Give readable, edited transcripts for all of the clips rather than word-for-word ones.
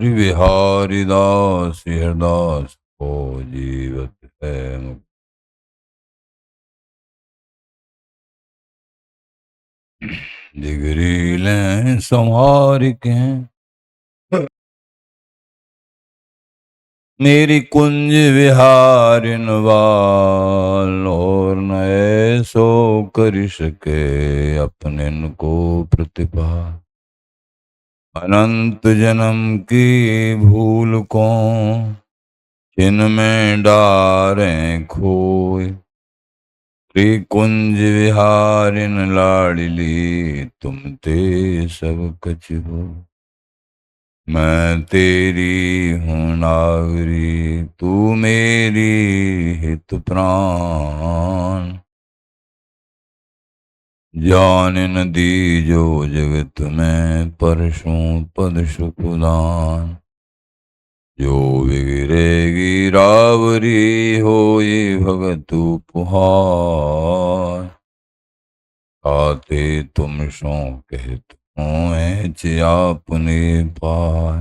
श्री बिहारी दास हरदास को जीवत है जिगरी लें संहार के मेरी कुंज विहारिन वाल और नए सो कर सके अपने को प्रतिभा अनंत जन्म की भूल को जिनमें डारें खोए श्री कुंज विहारिन लाडली तुम ते सब कछ हो मैं तेरी हूँ नागरी तू मेरी हित प्राण जान न दी जो जगत में परसों पद सुखदान जो बिगड़ेगी रावरी हो ये भगत उपहार आते तुम सो कहत हूँ अपने पार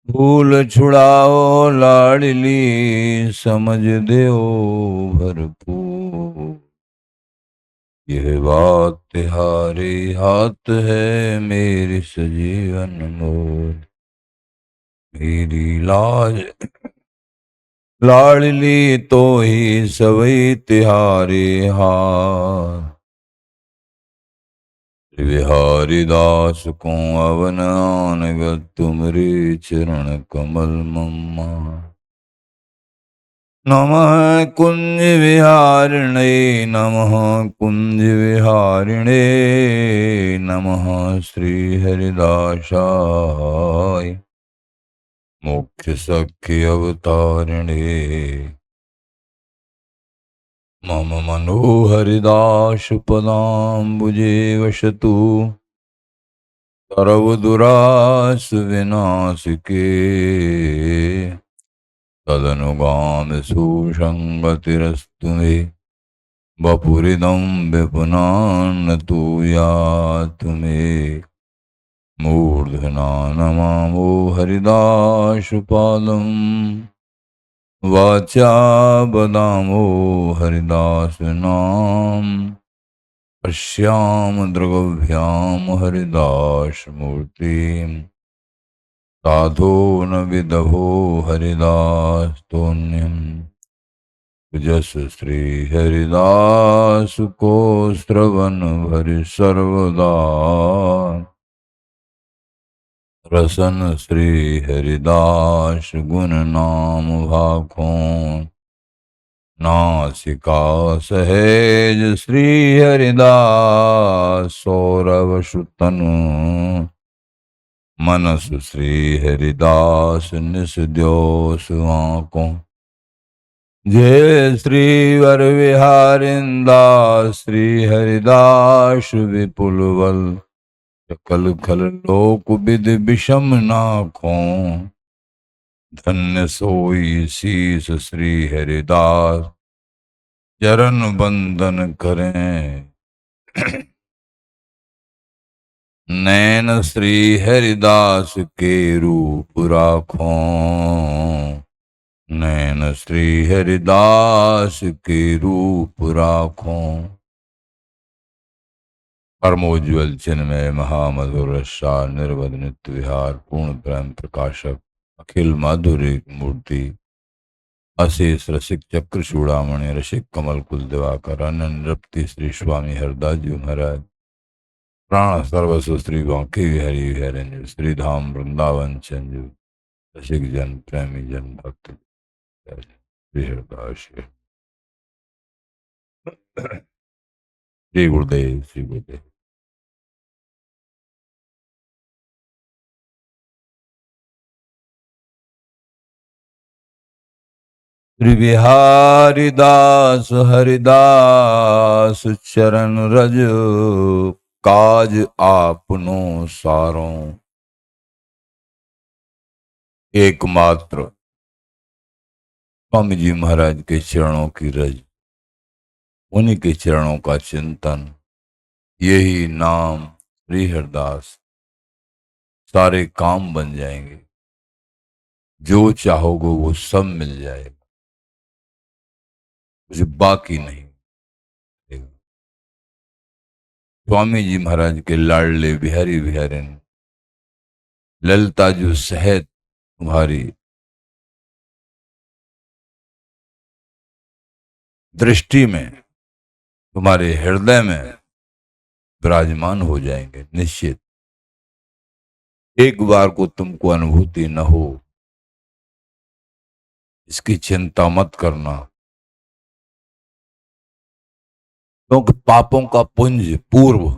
भूल छुड़ाओ लाडली समझ दो भरपूर यह बात तिहारे हाथ है मेरी सजीवन मोल मेरी लाज लाडली तो ही सवई तिहारे हार बिहारी दास को अवन आनगत तुमरे चरण कमल मम्मा नमः कुंज विहारिणे नमः कुंज विहारिणे नमः श्री हरिदासाय मुख्य सख्य अवतारिणे मम मनोहरिदास पदाम्बुजे वसतु सर्वदुरास विनाशिके तदनुगाम सुसंगतिरस्तु मे वपुरिदं विपुनान्न तु यातु मे मूर्धना नमामो हरिदासपादम् वाचा बदामो हरिदास नाम पश्याम दृगभ्याम हरिदास मूर्ति साधो न विदभो हरिदास तोन्यम जस श्री हरिदास को श्रवण भरि सर्वदा रसन श्री हरिदास गुण नाम भाखों नासिका सहेज श्री हरिदास सौरभ सुतनु मनस श्री हरिदास निस द्योस आंकों जय श्री वर विहारिंदास श्री हरिदास विपुल बल सकल खल लोक विद विषम नाखों धन्य सोई शीस श्री हरिदास चरण बंदन करें नैन श्री हरिदास के रूप राखों नैन श्री हरिदास के रूप राखों परमोज्वल चिन्मय महामधुर रसा निर्वध नित्य विहार पूर्ण प्रेम प्रकाशक अखिल माधुरी मूर्ति अशेष रसिक चक्र चूड़ामणि रसिक कमल कुल दिवाकर अनन्य रप्ति श्री स्वामी हरदास जी महाराज प्राण सर्वस्व श्री बांके हरि हरंज श्री धाम वृंदावन चंजू रसिक जन प्रेमी जन भक्त श्री हरदास श्री गुरुदेव श्री गुरुदेव। श्री बिहारी दास हरिदास चरण रज काज आपनो सारों एकमात्र स्वामी जी महाराज के चरणों की रज उन्हीं के चरणों का चिंतन यही नाम श्री हरदास सारे काम बन जाएंगे, जो चाहोगे वो सब मिल जाएगा, कुछ बाकी नहीं रहेगा। स्वामी जी महाराज के लाडले बिहारी बिहारी ने, ललता जो सहत तुम्हारी दृष्टि में, तुम्हारे हृदय में विराजमान हो जाएंगे निश्चित। एक बार को तुमको अनुभूति न हो, इसकी चिंता मत करना, क्योंकि पापों का पुंज, पूर्व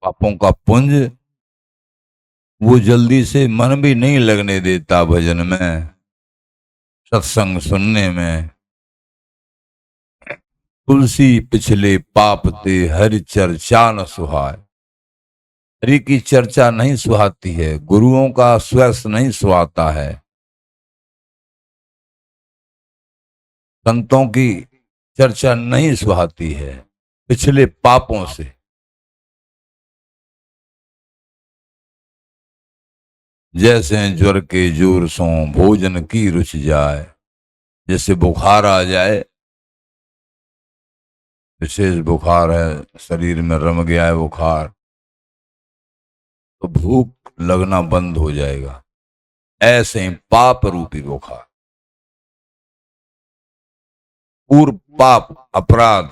पापों का पुंज वो जल्दी से मन भी नहीं लगने देता भजन में, सत्संग सुनने में। तुलसी पिछले पाप ते हरि चर्चा न सुहाए। हरि की चर्चा नहीं सुहाती है, गुरुओं का स्वयं नहीं सुहाता है, संतों की चर्चा नहीं सुहाती है पिछले पापों से। जैसे ज्वर के जोर सो भोजन की रुच जाए, जैसे बुखार आ जाए, विशेष बुखार है, शरीर में रम गया है बुखार, तो भूख लगना बंद हो जाएगा। ऐसे ही पाप रूपी बुखार, पूर्व पाप अपराध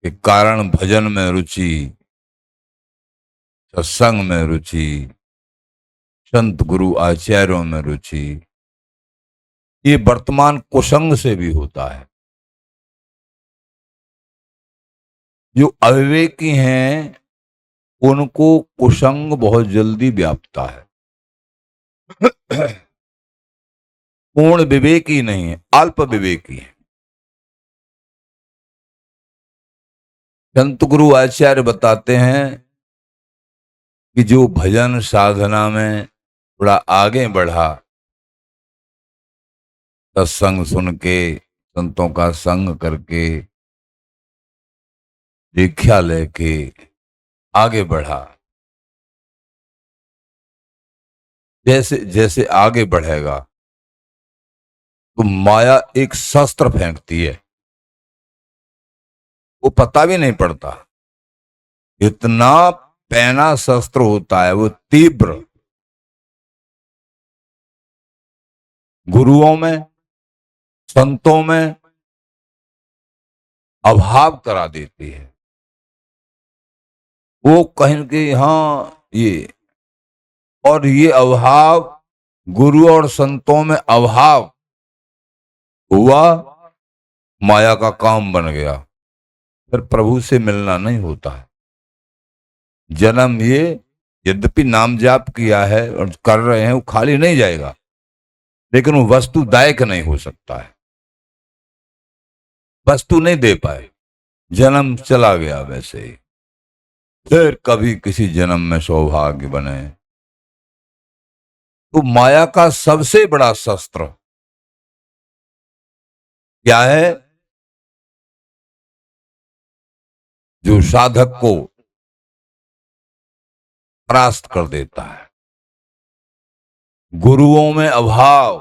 के कारण भजन में रुचि, सत्संग में रुचि, संत गुरु आचार्यों में रुचि, ये वर्तमान कुसंग से भी होता है। जो अविवेकी हैं उनको कुसंग बहुत जल्दी व्यापता है। पूर्ण विवेकी नहीं है, अल्प विवेकी है। संत गुरु आचार्य बताते हैं कि जो भजन साधना में थोड़ा आगे बढ़ा, सत्संग सुन के, संतों का संग करके, दीक्षा लेके आगे बढ़ा, जैसे जैसे आगे बढ़ेगा तो माया एक शस्त्र फेंकती है, वो पता भी नहीं पड़ता, इतना पैना शस्त्र होता है वो, तीव्र। गुरुओं में, संतों में अभाव करा देती है। वो कहें कि हाँ ये, और ये अभाव, गुरु और संतों में अभाव हुआ, माया का काम बन गया, फिर प्रभु से मिलना नहीं होता है। जन्म ये यद्यपि नाम जाप किया है और कर रहे हैं, वो खाली नहीं जाएगा, लेकिन वो वस्तुदायक नहीं हो सकता है, वस्तु नहीं दे पाए, जन्म चला गया वैसे ही। फिर कभी किसी जन्म में सौभाग्य बने। तो माया का सबसे बड़ा शस्त्र क्या है? जो साधक को परास्त कर देता है। गुरुओं में अभाव,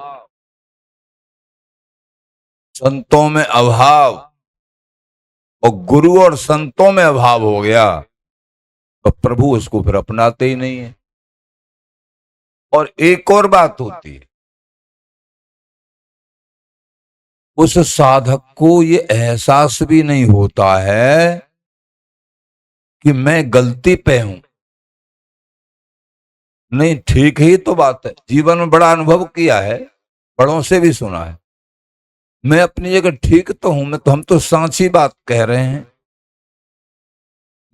संतों में अभाव, और गुरु और संतों में अभाव हो गया तो प्रभु उसको फिर अपनाते ही नहीं है। और एक और बात होती है, उस साधक को ये एहसास भी नहीं होता है कि मैं गलती पे हूं। नहीं, ठीक ही तो बात है, जीवन में बड़ा अनुभव किया है, बड़ों से भी सुना है, मैं अपनी जगह ठीक तो हूं, मैं तो, हम तो सांची बात कह रहे हैं,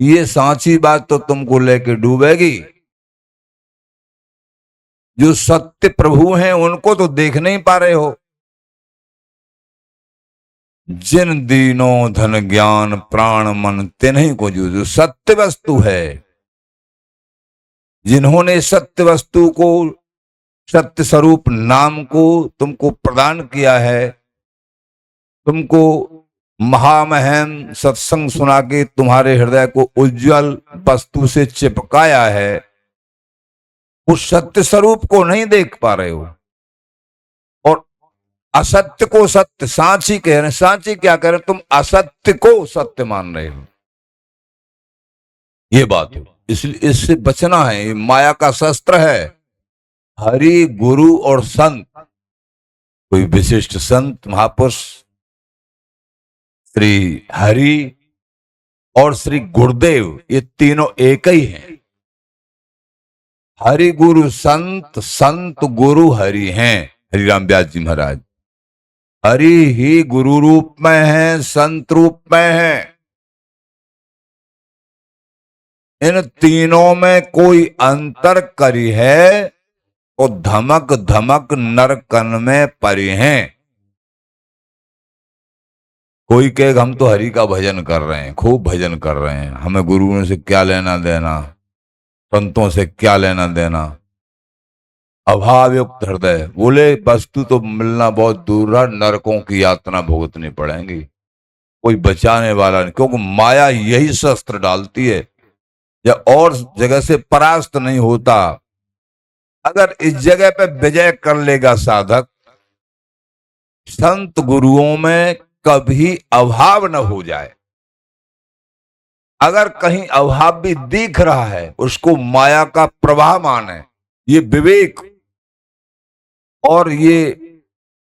ये सांची बात तो तुमको लेके डूबेगी। जो सत्य प्रभु हैं उनको तो देख नहीं पा रहे हो। जिन दीनों धन ज्ञान प्राण मन तिन्हीं को, जो सत्य वस्तु है, जिन्होंने सत्य वस्तु को, सत्य स्वरूप नाम को तुमको प्रदान किया है, तुमको महामहिम सत्संग सुना के तुम्हारे हृदय को उज्जवल वस्तु से चिपकाया है, उस सत्य स्वरूप को नहीं देख पा रहे हो और असत्य को सत्य, सांची कह रहे हैं। सांची क्या कह रहे हैं? तुम असत्य को सत्य मान रहे हो, ये बात है। इसलिए इससे बचना है, ये माया का शस्त्र है। हरि, गुरु और संत, कोई विशिष्ट संत महापुरुष श्री हरि और श्री गुरुदेव, ये तीनों एक ही हैं। हरि गुरु संत, संत गुरु हरि हैं। हरिराम व्यास जी महाराज हरि ही गुरु रूप में है, संत रूप में है। इन तीनों में कोई अंतर करी है तो धमक धमक नरकन में परी हैं। कोई कहेगा हम तो हरि का भजन कर रहे हैं, खूब भजन कर रहे हैं, हमें गुरुओं से क्या लेना देना, संतों से क्या लेना देना। अभाव युक्त हृदय, बोले वस्तु तो मिलना बहुत दूर है, नरकों की यातना भुगतनी पड़ेगी, कोई बचाने वाला नहीं। क्योंकि माया यही शस्त्र डालती है, या और जगह से परास्त नहीं होता। अगर इस जगह पे विजय कर लेगा साधक, संत गुरुओं में कभी अभाव न हो जाए। अगर कहीं अभाव भी दिख रहा है, उसको माया का प्रवाह माने। ये विवेक, और ये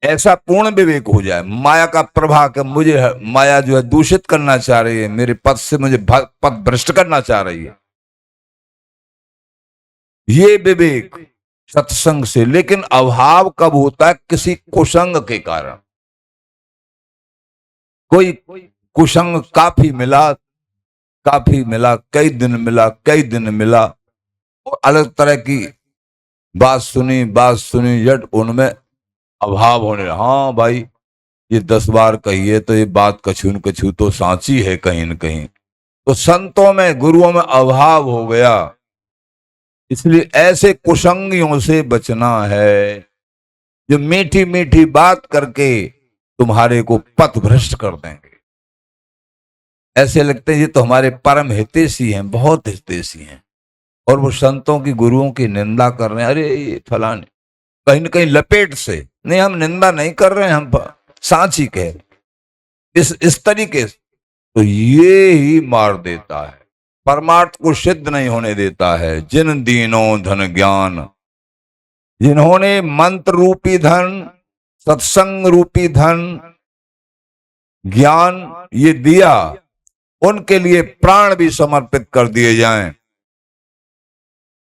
ऐसा पूर्ण विवेक हो जाए, माया का प्रभाव कि मुझे माया जो है दूषित करना चाह रही है, मेरे पद से मुझे पद भ्रष्ट करना चाह रही है, ये विवेक सत्संग से। लेकिन अभाव कब होता है? किसी कुसंग के कारण। कोई कुसंग काफी मिला, काफी मिला, कई दिन मिला, कई दिन मिला, और अलग तरह की बात सुनी जट उनमें अभाव होने लगा। हाँ भाई, ये 10 बार कहिए तो ये बात कछू न कछू तो सांची है कहीं न कहीं। तो संतों में, गुरुओं में अभाव हो गया। इसलिए ऐसे कुसंगियों से बचना है, जो मीठी मीठी बात करके तुम्हारे को पथ भ्रष्ट कर देंगे। ऐसे लगते हैं ये तो हमारे परम हितैषी हैं, बहुत हितैषी हैं, और वो संतों की, गुरुओं की निंदा कर रहे हैं। अरे ये फलाने, कहीं न कहीं लपेट से, नहीं हम निंदा नहीं कर रहे हैं, हम सांची कह इस तरीके से, तो ये ही मार देता है, परमार्थ को सिद्ध नहीं होने देता है। जिन दीनों धन ज्ञान, जिन्होंने मंत्र रूपी धन, सत्संग रूपी धन, ज्ञान ये दिया, उनके लिए प्राण भी समर्पित कर दिए जाएं,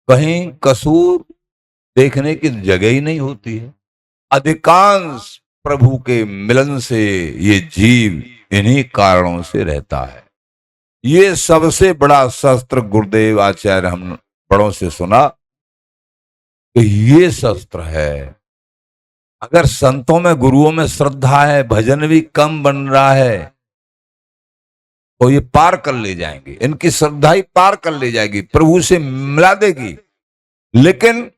कहीं कसूर देखने की जगह ही नहीं होती है। अधिकांश प्रभु के मिलन से ये जीव इन्हीं कारणों से रहता है। ये सबसे बड़ा शस्त्र गुरुदेव आचार्य, हम बड़ों से सुना कि ये शस्त्र है। अगर संतों में, गुरुओं में श्रद्धा है, भजन भी कम बन रहा है, तो ये पार कर ले जाएंगे, इनकी श्रद्धा ही पार कर ले जाएगी, प्रभु से मिला देगी। लेकिन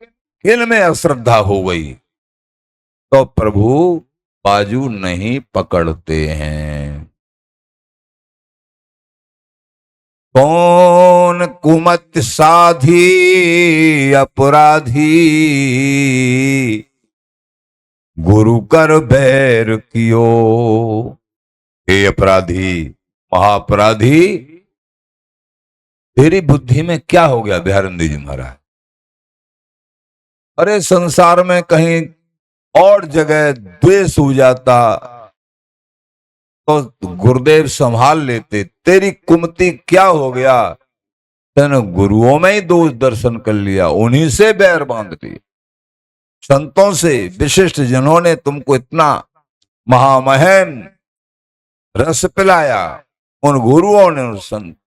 इनमें अश्रद्धा हो गई तो प्रभु बाजू नहीं पकड़ते हैं। कौन कुमत साधी अपराधी, गुरु कर बैर कियो। हे अपराधी, महाअपराधी, तेरी बुद्धि में क्या हो गया बिहारंदी जी महाराज? अरे संसार में कहीं और जगह द्वेष हो जाता तो गुरुदेव संभाल लेते। तेरी कुमति क्या हो गया? तेने गुरुओं में ही दोष दर्शन कर लिया, उन्हीं से बैर बांध ली। संतों से, विशिष्ट जिन्होंने तुमको इतना महामहिम रस पिलाया, उन गुरुओं ने, उन संत,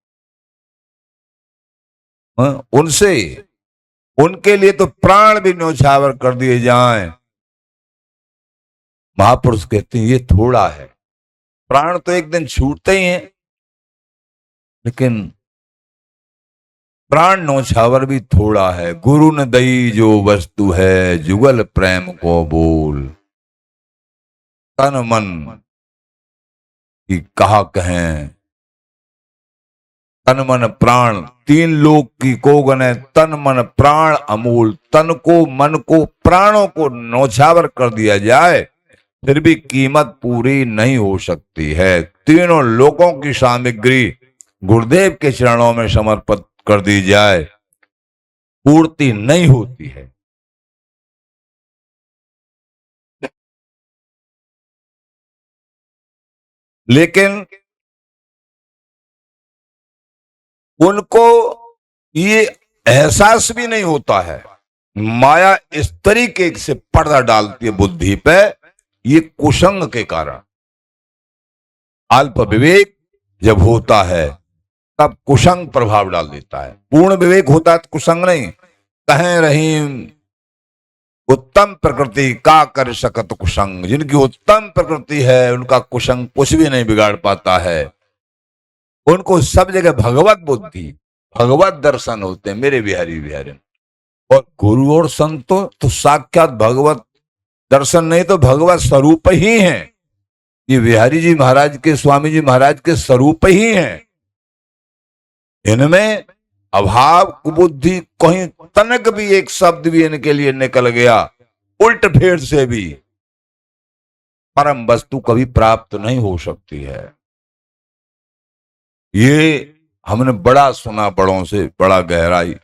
उनसे, उनके लिए तो प्राण भी न्योछावर कर दिए जाएं। महापुरुष कहते हैं ये थोड़ा है, प्राण तो एक दिन छूटते ही हैं, लेकिन प्राण न्योछावर भी थोड़ा है। गुरु न दई जो वस्तु है, जुगल प्रेम को बोल। तन मन की कहा कहें, तन मन प्राण, तीन लोक की को गने, तन मन प्राण अमूल। तन को, मन को, प्राणों को नौछावर कर दिया जाए फिर भी कीमत पूरी नहीं हो सकती है। तीनों लोकों की सामग्री गुरुदेव के चरणों में समर्पित कर दी जाए, पूर्ति नहीं होती है। लेकिन उनको ये एहसास भी नहीं होता है। माया इस तरीके से पर्दा डालती है बुद्धि पे, ये कुसंग के कारण। अल्प विवेक जब होता है तब कुसंग प्रभाव डाल देता है। पूर्ण विवेक होता है तो कुसंग नहीं। कहें रहीम उत्तम प्रकृति का कर सकत कुसंग, जिनकी उत्तम प्रकृति है उनका कुसंग कुछ भी नहीं बिगाड़ पाता है। उनको सब जगह भगवत बुद्धि, भगवत दर्शन होते हैं मेरे बिहारी बिहारी। और गुरु और संतो तो साक्षात भगवत दर्शन नहीं तो भगवत स्वरूप ही हैं। ये बिहारी जी महाराज के, स्वामी जी महाराज के स्वरूप ही हैं। इनमें अभाव कुबुद्धि कहीं तनक भी एक शब्द भी इनके लिए निकल गया उल्ट फेर से भी परम वस्तु कभी प्राप्त नहीं हो सकती है। ये हमने बड़ा सुना बड़ों से, बड़ा गहराई।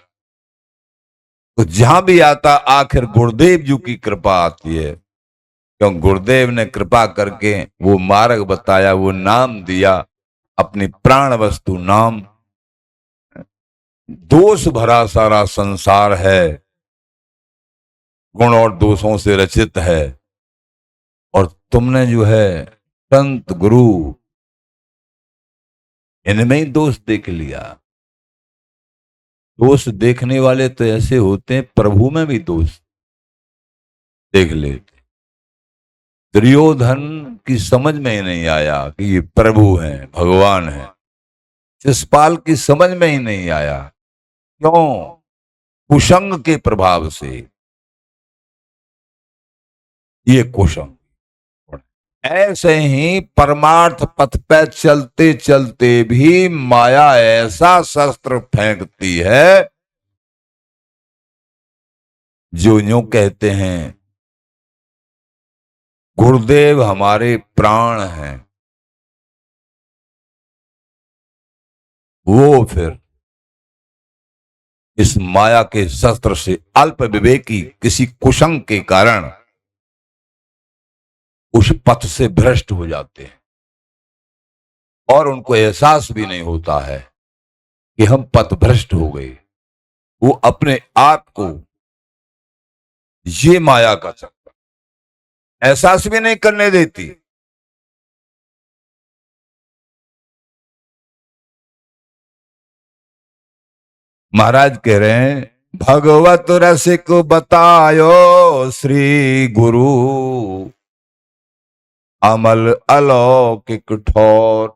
तो जहां भी आता आखिर गुरुदेव जी की कृपा आती है, क्यों गुरुदेव ने कृपा करके वो मार्ग बताया, वो नाम दिया, अपनी प्राण वस्तु नाम। दोष भरा सारा संसार है, गुण और दोषों से रचित है, और तुमने जो है संत गुरु इनमें ही दोष देख लिया। दोष देखने वाले तो ऐसे होते हैं, प्रभु में भी दोष देख लेते। दुर्योधन की समझ में ही नहीं आया कि ये प्रभु हैं, भगवान हैं। शिषपाल की समझ में ही नहीं आया, क्यों? कुसंग के प्रभाव से। ये कुसंग। ऐसे ही परमार्थ पथ पे चलते चलते भी माया ऐसा शस्त्र फेंकती है जो यूं कहते हैं गुरुदेव हमारे प्राण हैं, वो फिर इस माया के शस्त्र से अल्प विवेकी किसी कुसंग के कारण उस पथ से भ्रष्ट हो जाते हैं और उनको एहसास भी नहीं होता है कि हम पथ भ्रष्ट हो गए। वो अपने आप को ये माया का चक्कर एहसास भी नहीं करने देती। महाराज कह रहे हैं भगवत रसिक बतायो श्री गुरु, अमल अलौकिक ठोर।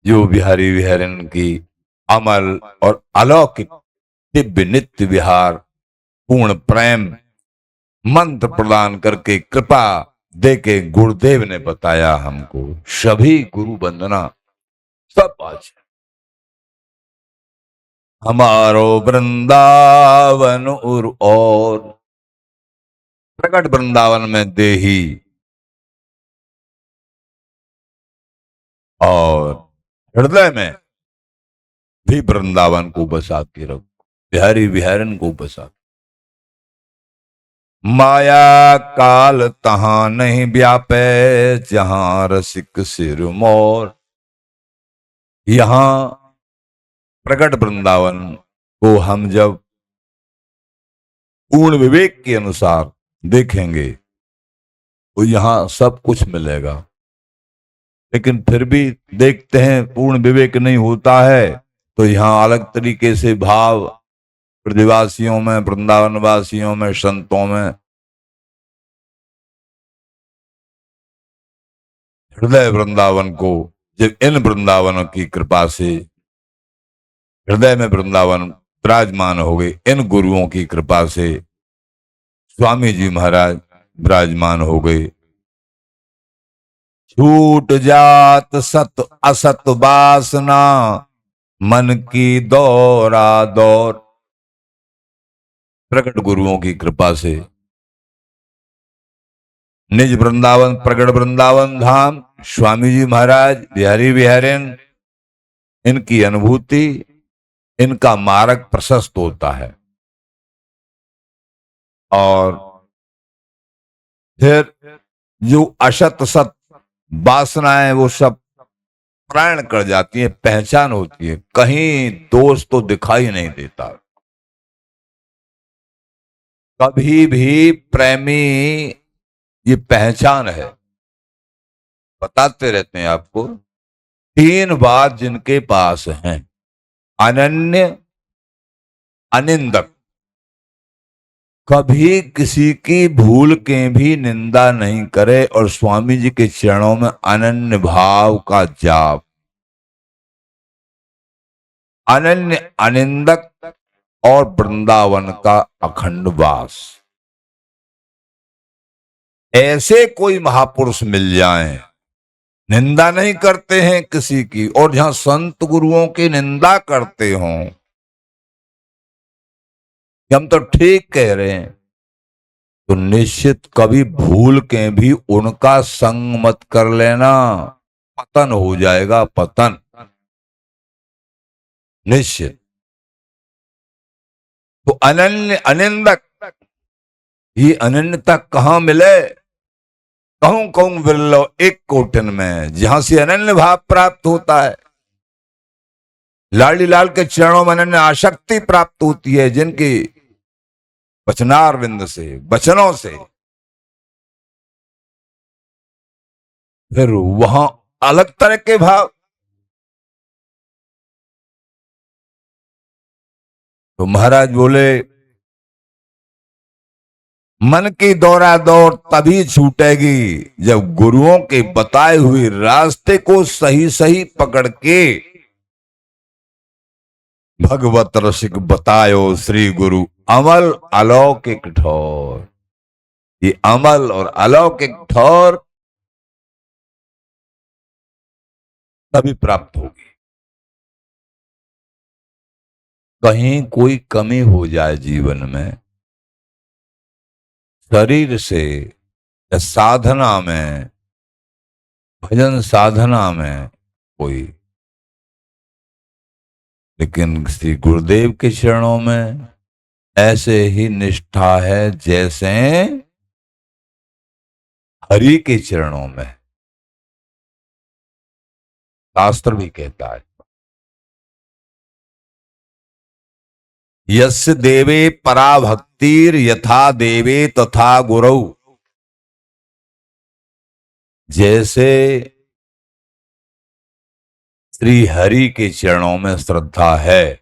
जो बिहारी विहरन की अमल और अलौकिक दिव्य नित्य विहार पूर्ण प्रेम मंत्र प्रदान करके कृपा देके गुरुदेव ने बताया हमको। सभी गुरु वंदना सब आज हमारो वृंदावन और प्रकट वृंदावन में देही और हृदय में भी वृंदावन को बसा के रखो, बिहारी बिहारन को बसा। माया काल तहां नहीं व्यापे जहां रसिक सिर मोर। यहां प्रकट वृंदावन को हम जब पूर्ण विवेक के अनुसार देखेंगे तो यहां सब कुछ मिलेगा। लेकिन फिर भी देखते हैं पूर्ण विवेक नहीं होता है तो यहां अलग तरीके से भाव ब्रजवासियों में, वृंदावन वासियों में, संतों में हृदय वृंदावन को जब इन वृंदावनों की कृपा से हृदय में वृंदावन विराजमान हो गए, इन गुरुओं की कृपा से स्वामी जी महाराज विराजमान हो गए। छूट जात सत असत वासना मन की दौरा दौर प्रकट गुरुओं की कृपा से निज वृंदावन प्रकट वृंदावन धाम स्वामी जी महाराज बिहारी बिहारिन, इनकी अनुभूति, इनका मार्ग प्रशस्त होता है। और फिर जो असत सत वासनाएं वो सब प्राण कर जाती है, पहचान होती है, कहीं दोष तो दिखाई नहीं देता। कभी भी प्रेमी ये पहचान है, बताते रहते हैं आपको। तीन बात जिनके पास हैं, अनन्य, अनिंदक, कभी किसी की भूल के भी निंदा नहीं करे, और स्वामी जी के चरणों में अनन्य भाव का जाप, अनन्य, अनिंदक और वृंदावन का अखंड वास। ऐसे कोई महापुरुष मिल जाएं, निंदा नहीं करते हैं किसी की, और जहां संत गुरुओं की निंदा करते हों कि हम तो ठीक कह रहे हैं, तो निश्चित कभी भूल के भी उनका संग मत कर लेना, पतन हो जाएगा, पतन निश्चित। तो अनन्य, अनिंदक, ये अनन्यता कहां मिले? कहूं कहूं बिरलो एक कोटन में, जहां से अनन्य भाव प्राप्त होता है। लाडी लाल के चरणों में अनन्य आसक्ति प्राप्त होती है, जिनकी वचनारविंद से, वचनों से, फिर वहां अलग तरह के भाव। तो महाराज बोले, मन की दौरा दौर तभी छूटेगी जब गुरुओं के बताए हुए रास्ते को सही सही पकड़ के, भगवत रसिक बतायो श्री गुरु अमल अलौकिक ठोर। ये अमल और अलौकिक ठोर तभी प्राप्त होगी। कहीं कोई कमी हो जाए जीवन में, शरीर से या साधना में, भजन साधना में कोई, लेकिन श्री गुरुदेव के चरणों में ऐसे ही निष्ठा है जैसे हरि के चरणों में। शास्त्र भी कहता है, यस्य देवे पराभक्तिर यथा देवे तथा गुरु। जैसे श्री हरि के चरणों में श्रद्धा है,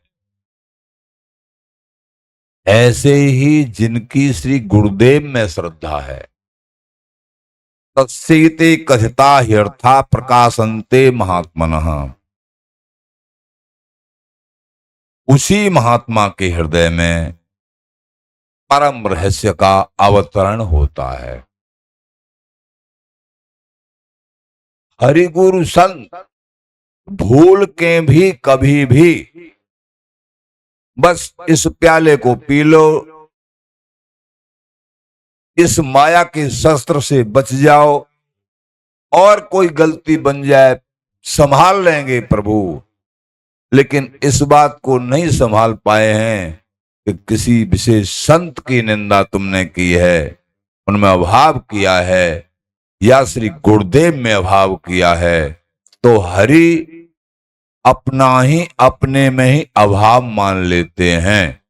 ऐसे ही जिनकी श्री गुरुदेव में श्रद्धा है, तत्सीते कथिता ह्यर्था प्रकाशन्ते महात्मनः। उसी महात्मा के हृदय में परम रहस्य का अवतरण होता है। हरिगुरु संत भूल के भी कभी भी बस इस प्याले को पी लो, इस माया के शस्त्र से बच जाओ, और कोई गलती बन जाए संभाल लेंगे प्रभु। लेकिन इस बात को नहीं संभाल पाए हैं कि किसी विशेष संत की निंदा तुमने की है, उनमें अभाव किया है, या श्री गुरुदेव में अभाव किया है, तो हरि अपना ही अपने में ही अभाव मान लेते हैं।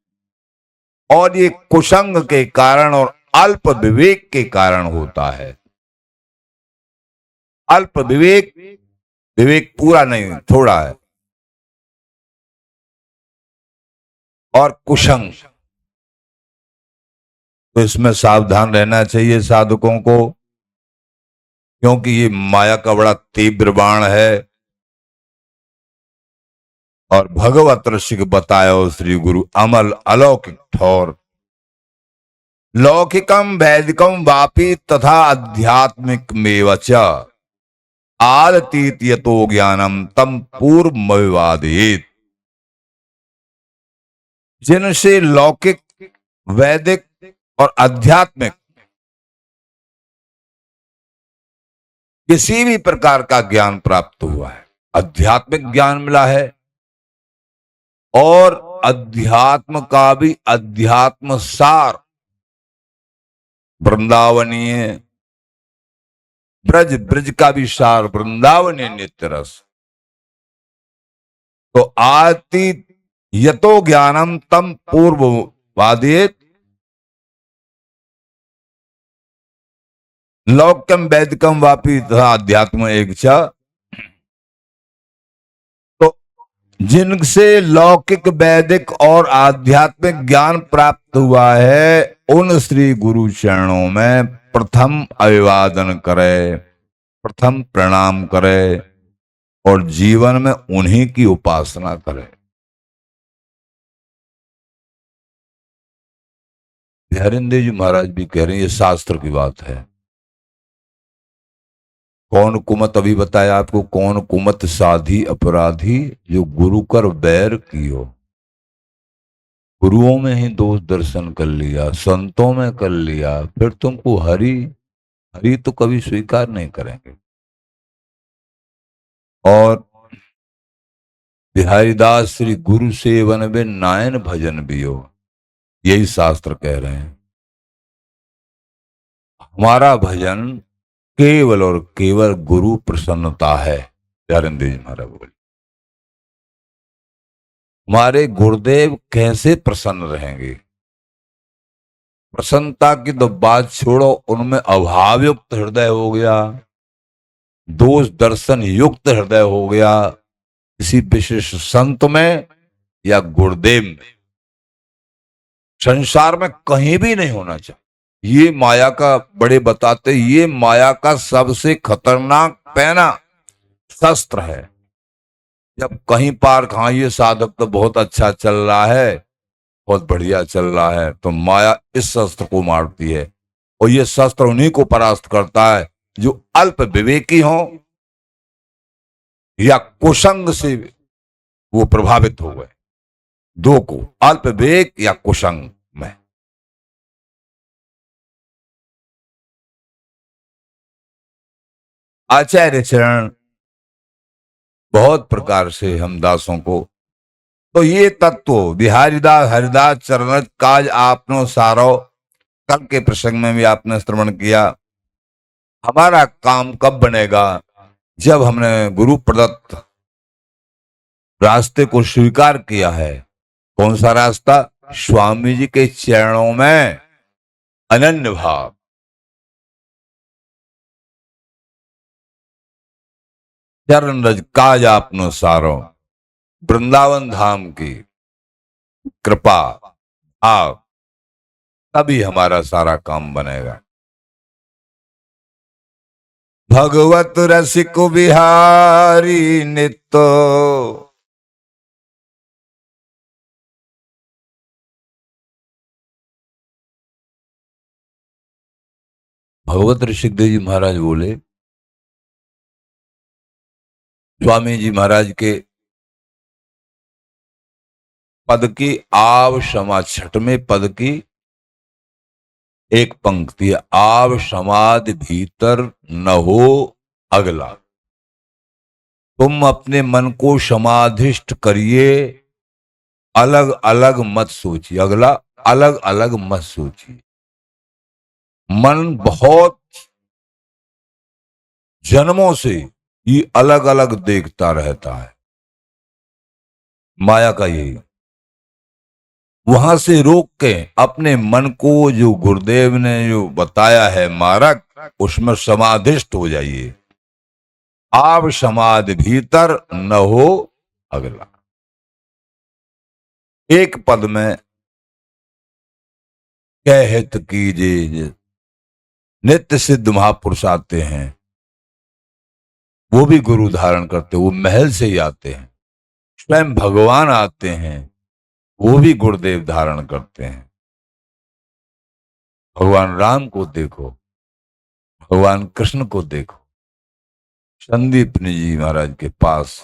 और ये कुसंग के कारण और अल्प विवेक के कारण होता है। अल्प विवेक, विवेक पूरा नहीं, थोड़ा है, और कुसंग, तो इसमें सावधान रहना चाहिए साधकों को, क्योंकि ये माया का बड़ा तीव्र बाण है। और भगवत ऋषिक बतायो श्री गुरु अमल अलौकिक ठोर। लौकिकम वैदिकम वापि तथा आध्यात्मिक मेवच आलतीत यतो ज्ञानम तम पूर्व विवादित। जिनसे लौकिक, वैदिक और आध्यात्मिक किसी भी प्रकार का ज्ञान प्राप्त हुआ है। आध्यात्मिक ज्ञान मिला है और अध्यात्म का भी अध्यात्म सार वृंदावनीय, ब्रज ब्रज का भी सार वृंदावनीय नित्य रस। तो आति यतो ज्ञानम तम पूर्व वादित लौक्यम वैदिकम वापी तथा अध्यात्म एक च। तो जिनसे लौकिक, वैदिक और आध्यात्मिक ज्ञान प्राप्त हुआ है, उन श्री गुरु चरणों में प्रथम अभिवादन करे, प्रथम प्रणाम करे और जीवन में उन्हीं की उपासना करे। बिहारिंदे जी महाराज भी कह रहे हैं, ये शास्त्र की बात है। कौन कुमत, अभी बताया आपको, कौन कुमत साधी अपराधी जो गुरु कर बैर कियो। गुरुओं में ही दोष दर्शन कर लिया, संतों में कर लिया, फिर तुमको हरि हरि तो कभी स्वीकार नहीं करेंगे। और बिहारीदास श्री गुरु सेवन में नायन भजन भी हो, यही शास्त्र कह रहे हैं। हमारा भजन केवल और केवल गुरु प्रसन्नता है। प्यारेंद्र जी महाराज बोले, हमारे गुरुदेव कैसे प्रसन्न रहेंगे। प्रसन्नता की तो बात छोड़ो, उनमें अभाव युक्त हृदय हो गया, दोष दर्शन युक्त हृदय हो गया किसी विशेष संत में या गुरुदेव में, संसार में कहीं भी नहीं होना चाहिए। ये माया का, बड़े बताते, ये माया का सबसे खतरनाक पैना शस्त्र है। जब कहीं पार, हाँ ये साधक तो बहुत अच्छा चल रहा है, बहुत बढ़िया चल रहा है, तो माया इस शस्त्र को मारती है। और ये शस्त्र उन्हीं को परास्त करता है जो अल्प विवेकी हो या कुसंग से वो प्रभावित हो गए। दो को, अल्प विवेक या कुसंग में। आचार्य चरण बहुत प्रकार से हम दासों को, तो ये तत्व बिहारीदास हरिदास चरण काज आपनो सारो, कल के प्रसंग में भी आपने श्रवण किया। हमारा काम कब बनेगा, जब हमने गुरु प्रदत्त रास्ते को स्वीकार किया है। कौन सा रास्ता? स्वामी जी के चरणों में अनन्य भाव। चरण रज काज आपनो सारो, वृंदावन धाम की कृपा भाव, तभी हमारा सारा काम बनेगा। भगवत रसिक बिहारी नित्य, भगवत ऋषिकदेव जी महाराज बोले, स्वामी जी महाराज के पद की आव क्षमा, छठवें पद की एक पंक्ति है, आव समाधि भीतर न हो अगला। तुम अपने मन को समाधिष्ट करिए, अलग अलग मत सोचिए, अगला अलग अलग मत सोचिए। मन बहुत जन्मों से ये अलग अलग देखता रहता है, माया का यही। वहां से रोक के अपने मन को, जो गुरुदेव ने जो बताया है मार्ग, उसमें समाधिष्ट हो जाइए। आप समाधि भीतर न हो अगला। एक पद में कहत कीजिए, नित्य सिद्ध महापुरुष आते हैं, वो भी गुरु धारण करते, वो महल से ही आते हैं। स्वयं भगवान आते हैं, वो भी गुरुदेव धारण करते हैं। भगवान राम को देखो, भगवान कृष्ण को देखो, संदीपनी जी महाराज के पास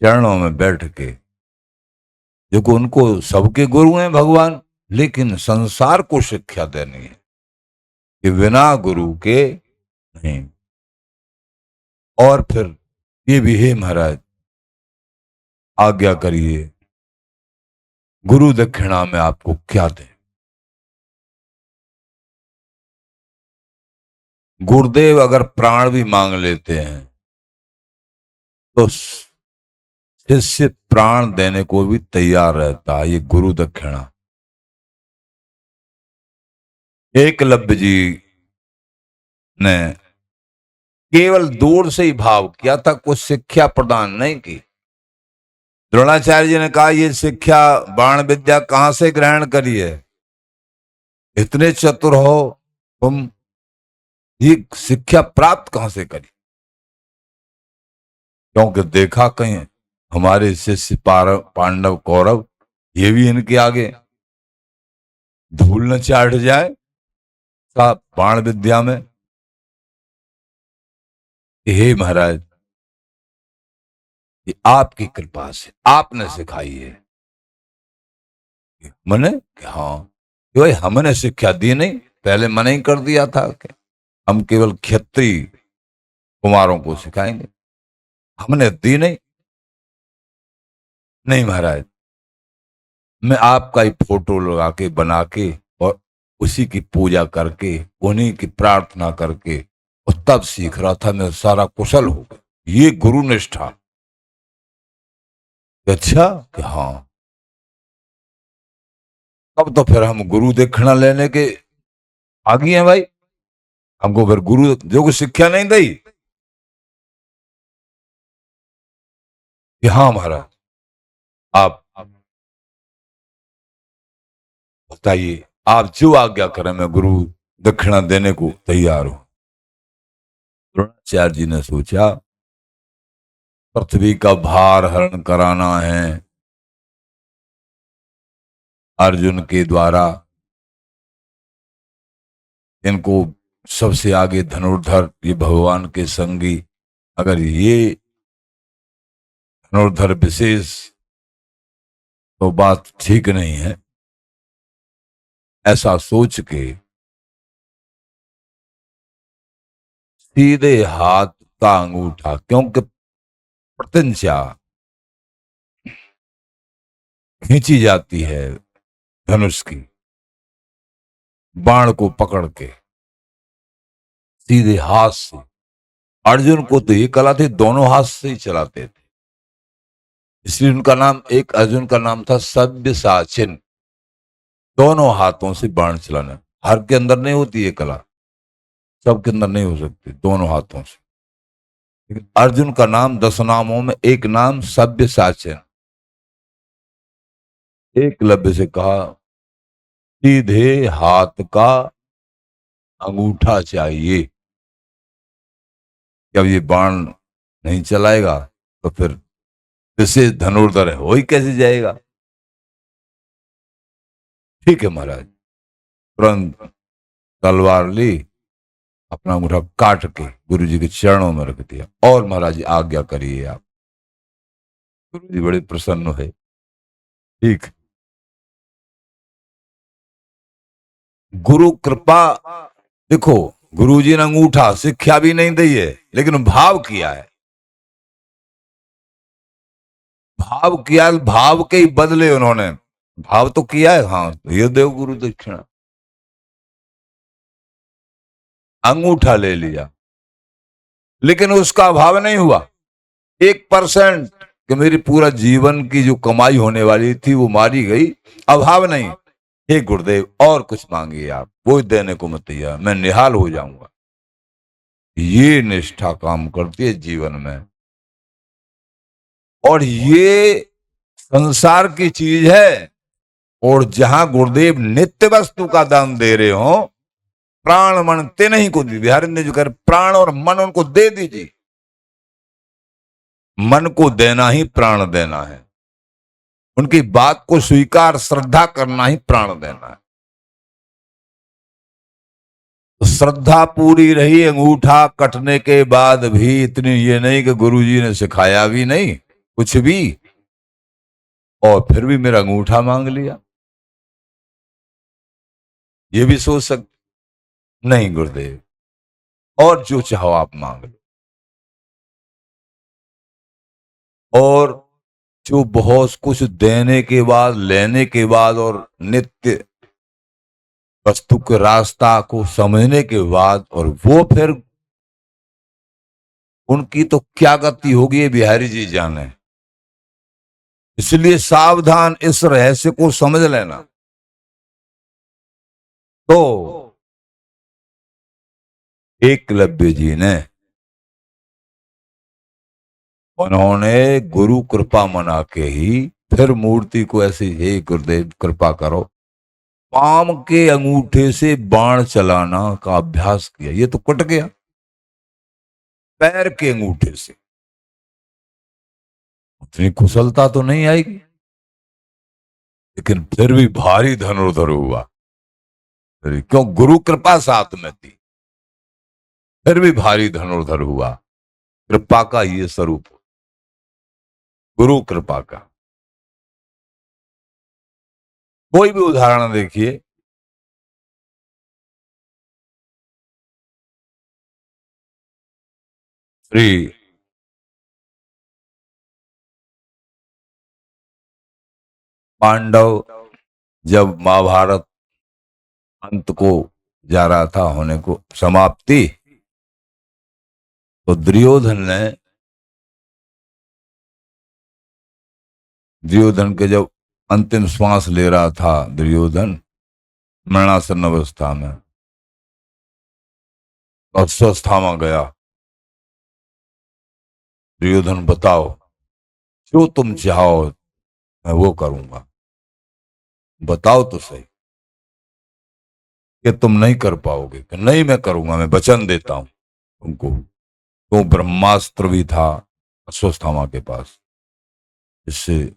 चरणों में बैठ के देखो उनको सबके गुरु हैं भगवान, लेकिन संसार को शिक्षा देनी है कि बिना गुरु के नहीं। और फिर ये भी है महाराज, आज्ञा करिए गुरु दक्षिणा में आपको क्या दें। गुरुदेव अगर प्राण भी मांग लेते हैं तो शिष्य प्राण देने को भी तैयार रहता है। ये गुरु दक्षिणा। एकलव्य जी ने केवल दूर से ही भाव किया था, कुछ शिक्षा प्रदान नहीं की। द्रोणाचार्य जी ने कहा ये शिक्षा बाण विद्या कहां से ग्रहण करी है, इतने चतुर हो तुम, ये शिक्षा प्राप्त कहां से करी। क्योंकि देखा कहीं हमारे शिष्य पांडव कौरव ये भी इनके आगे धूल न चाट जाए साहब बाण विद्या में। हे महाराज, ये आपकी कृपा से आपने सिखाई है। मने हाँ भाई, हमने शिक्षा दी नहीं, पहले मना ही कर दिया था कि हम केवल क्षत्रिय कुमारों को सिखाएंगे, हमने दी नहीं। नहीं महाराज, मैं आपका ही फोटो लगा के बना के और उसी की पूजा करके उन्हीं की प्रार्थना करके और तब सीख रहा था, मैं सारा कुशल हो गया। ये गुरु निष्ठा। अच्छा कि हाँ, तब तो फिर हम गुरु दक्षिणा लेने के आगे हैं भाई। हमको फिर गुरु जो कुछ शिक्षा नहीं दी कि हाँ महाराज आप बताइए, आप जो आज्ञा करें मैं गुरु दक्षिणा देने को तैयार हूं। द्रोणाचार्य जी ने सोचा पृथ्वी का भार हरण कराना है अर्जुन के द्वारा, इनको सबसे आगे धनुर्धर, ये भगवान के संगी, अगर ये धनुर्धर विशेष तो बात ठीक नहीं है। ऐसा सोच के सीधे हाथ का अंगूठा, क्योंकि प्रत्यंचा खींची जाती है धनुष की, बाण को पकड़ के सीधे हाथ से। अर्जुन को तो ये कला थी, दोनों हाथ से ही चलाते थे, इसलिए उनका नाम, एक अर्जुन का नाम था सव्यसाचिन, दोनों हाथों से बाण चलाना। हर के अंदर नहीं होती ये कला, सबके अंदर नहीं हो सकती दोनों हाथों से। लेकिन अर्जुन का नाम 10 नामों में एक नाम सव्यसाचिन। एकलव्य से कहा सीधे हाथ का अंगूठा चाहिए, जब ये बाण नहीं चलाएगा तो फिर विशेष धनुर्धर है, हो ही कैसे जाएगा। ठीक है महाराज, तुरंत तलवार ली, अपना अंगूठा काट के गुरु जी के चरणों में रख दिया और महाराज आज्ञा करिए आप। गुरु जी बड़े प्रसन्न है। ठीक, गुरु कृपा। देखो गुरु जी ने अंगूठा शिक्षा भी नहीं दी है, लेकिन भाव किया है, भाव किया, भाव के ही बदले उन्होंने भाव तो किया है। हाँ ये देव गुरु दक्षिणा, अंगूठा ले लिया, लेकिन उसका अभाव नहीं हुआ 1% कि मेरी पूरा जीवन की जो कमाई होने वाली थी वो मारी गई, अभाव नहीं। हे गुरुदेव और कुछ मांगिए आप, वो देने को मैं तैयार, मैं निहाल हो जाऊंगा। ये निष्ठा काम करती है जीवन में, और ये संसार की चीज है। और जहां गुरुदेव नित्य वस्तु का दान दे रहे हो, प्राण मन ते नहीं को दी, बिहार ने जो कर प्राण और मन उनको दे दीजिए। मन को देना ही प्राण देना है, उनकी बात को स्वीकार श्रद्धा करना ही प्राण देना है। तो श्रद्धा पूरी रही, अंगूठा कटने के बाद भी इतनी ये नहीं कि गुरुजी ने सिखाया भी नहीं कुछ भी, और फिर भी मेरा अंगूठा मांग लिया। ये भी सोच सकते, नहीं गुरुदेव, और जो चाहो आप मांग लो। और जो बहुत कुछ देने के बाद, लेने के बाद और नित्य वस्तु के रास्ता को समझने के बाद, और वो फिर उनकी तो क्या गति होगी ये बिहारी जी जाने। इसलिए सावधान, इस रहस्य को समझ लेना। तो एकलव्य जी ने, उन्होंने गुरु कृपा मना के ही फिर मूर्ति को ऐसे, हे गुरुदेव कृपा करो, पाम के अंगूठे से बाण चलाना का अभ्यास किया। ये तो कट गया पैर के अंगूठे से, उतनी कुशलता तो नहीं आएगी, लेकिन फिर भी भारी धनुर्धर हुआ। क्यों? गुरु कृपा साथ में थी, फिर भी भारी धनुर्धर हुआ। कृपा का ये स्वरूप, गुरु कृपा का। कोई भी उदाहरण देखिए, श्री पांडव जब महाभारत अंत को जा रहा था होने को, समाप्ति, तो दुर्योधन के जब अंतिम श्वास ले रहा था दुर्योधन, मरणासन अवस्था में, और स्वस्थामा गया। दुर्योधन, बताओ जो तुम चाहो मैं वो करूंगा, बताओ तो सही कि तुम नहीं कर पाओगे। कि नहीं, मैं करूंगा, मैं वचन देता हूं तुमको। तो ब्रह्मास्त्र भी था अश्वत्थामा के पास, इससे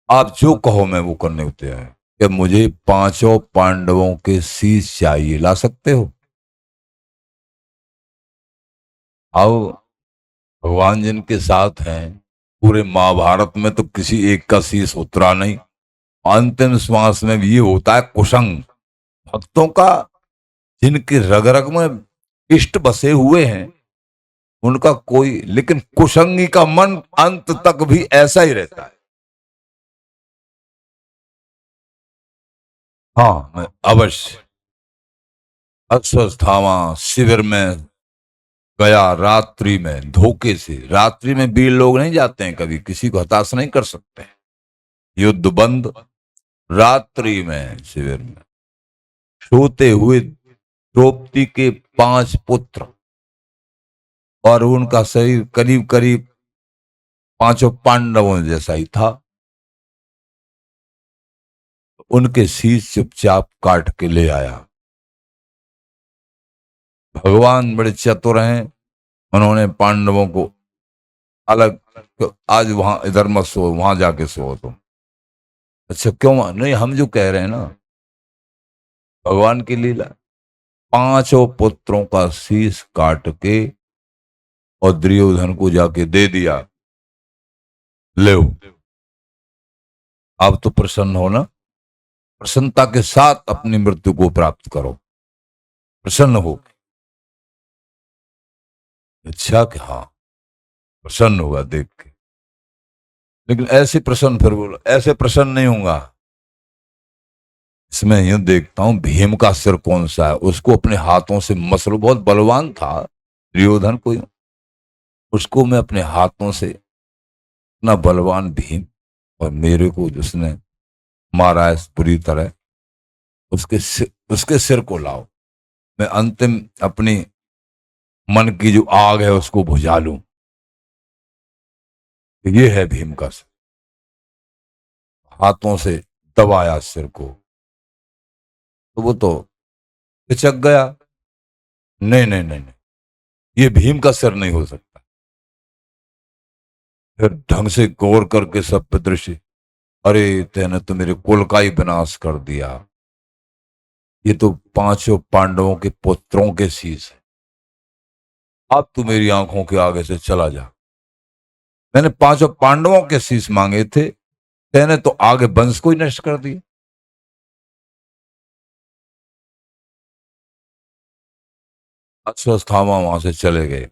आप जो कहो मैं वो करने को तैयार है। कि मुझे पांचों पांडवों के शीश चाहिए, ला सकते हो? आओ, भगवान जिनके साथ हैं, पूरे महाभारत में तो किसी एक का शीश उतरा नहीं। अंतिम श्वास में भी ये होता है कुशंग भक्तों का, जिनके रग रग में इष्ट बसे हुए हैं, उनका कोई, लेकिन कुशंगी का मन अंत तक भी ऐसा ही रहता है। हाँ, मैं अवश्य। अश्वत्थामा शिविर में गया रात्रि में, धोखे से। रात्रि में वीर लोग नहीं जाते हैं, कभी किसी को हताश नहीं कर सकते हैं। युद्ध बंद, रात्रि में शिविर में सोते हुए द्रौपदी के 5 पुत्र, और उनका शरीर करीब करीब पांचों पांडवों जैसा ही था। उनके शीश चुपचाप काट के ले आया। भगवान बड़े चतुर हैं, उन्होंने पांडवों को अलग, आज वहां इधर मत सो, वहां जाके सो तुम। अच्छा क्यों? नहीं, हम जो कह रहे हैं ना, भगवान की लीला। पांचों पुत्रों का शीश काट के और दुर्योधन को जाके दे दिया। ले, अब तो प्रसन्न हो ना, प्रसन्नता के साथ अपनी मृत्यु को प्राप्त करो, प्रसन्न हो। अच्छा कि हाँ, प्रसन्न होगा देख के। लेकिन ऐसे प्रसन्न, फिर बोलो ऐसे प्रसन्न नहीं होगा। इसमें यूं देखता हूं, भीम का सिर कौन सा है, उसको अपने हाथों से मसलो, बहुत बलवान था दुर्योधन को, उसको मैं अपने हाथों से, इतना बलवान भीम, और मेरे को जिसने मारा है बुरी तरह, उसके सिर को लाओ, मैं अंतिम अपनी मन की जो आग है उसको बुझा लूं। ये है भीम का सिर। हाथों से दबाया सिर को, तो वो तो पिचक गया। नहीं नहीं नहीं नहीं, ये भीम का सिर नहीं हो सकता। फिर ढंग से गौर करके सब पे दृष्टि, अरे तेने तो मेरे कुल का ही विनाश कर दिया। ये तो पांचों पांडवों के पुत्रों के शीश है। अब तू मेरी आंखों के आगे से चला जा। मैंने पांचों पांडवों के शीश मांगे थे, तेने तो आगे वंश को ही नष्ट कर दिया। अश्वत्थामा वहां से चले गए,